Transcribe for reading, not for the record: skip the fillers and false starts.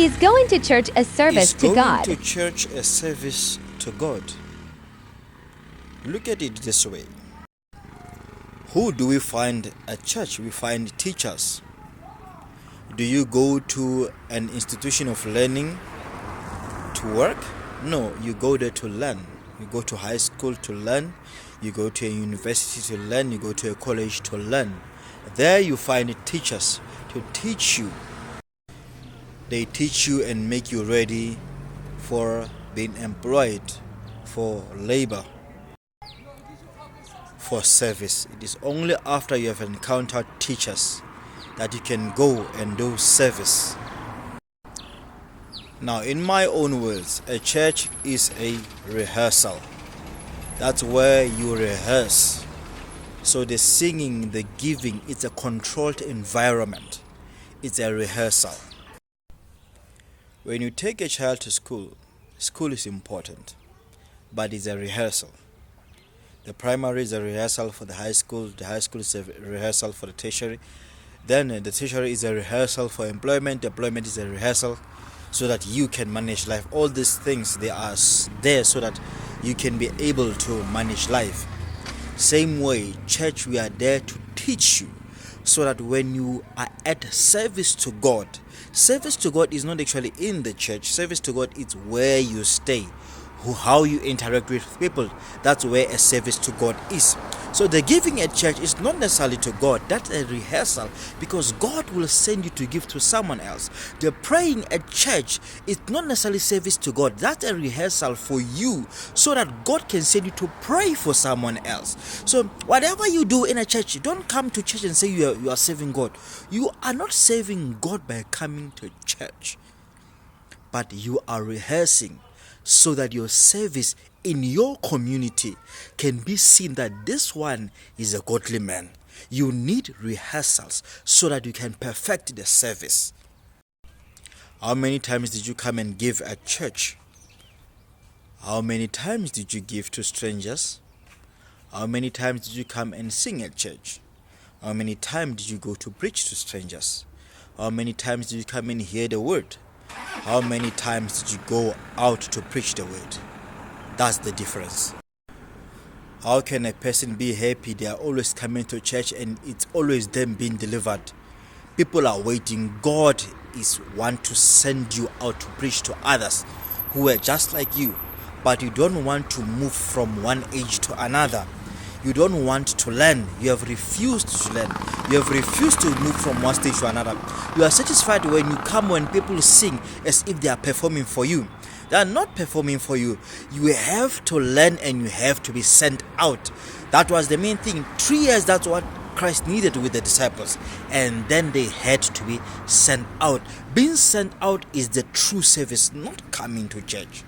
Is going to church a service to God? Is going to church a service to God? Look at it this way. Who do we find at church? We find teachers. Do you go to an institution of learning to work? No, you go there to learn. You go to high school to learn. You go to a university to learn. You go to a college to learn. There you find teachers to teach you. They teach you and make you ready for being employed, for labor, for service. It is only after you have encountered teachers that you can go and do service. Now, in my own words, a church is a rehearsal. That's where you rehearse. So the singing, the giving, it's a controlled environment. It's a rehearsal. When you take a child to school, school is important, but it's a rehearsal. The primary is a rehearsal for the high school is a rehearsal for the tertiary, then the tertiary is a rehearsal for employment is a rehearsal so that you can manage life. All these things, they are there so that you can be able to manage life. Same way, church, we are there to teach you so that when you are at service to God is not actually in the church. Service to God is where you stay, how you interact with people. That's where a service to God is. So the giving at church is not necessarily to God. That's a rehearsal, because God will send you to give to someone else. The praying at church is not necessarily service to God. That's a rehearsal for you so that God can send you to pray for someone else. So whatever you do in a church, don't come to church and say you are serving God. You are not serving God by coming to church, but you are rehearsing so that your service in your community can be seen that this one is a godly man. You need rehearsals so that you can perfect the service. How many times did you come and give at church? How many times did you give to strangers? How many times did you come and sing at church? How many times did you go to preach to strangers? How many times did you come and hear the word? How many times did you go out to preach the word? That's the difference. How can a person be happy? They are always coming to church and it's always them being delivered. People are waiting. God is want to send you out to preach to others who are just like you, but you don't want to move from one age to another. You don't want to learn. You have refused to learn. You have refused to move from one stage to another. You are satisfied when you come, when people sing as if they are performing for you. They are not performing for you. You have to learn and you have to be sent out. That was the main thing. 3 years, that's what Christ needed with the disciples. And then they had to be sent out. Being sent out is the true service, not coming to church.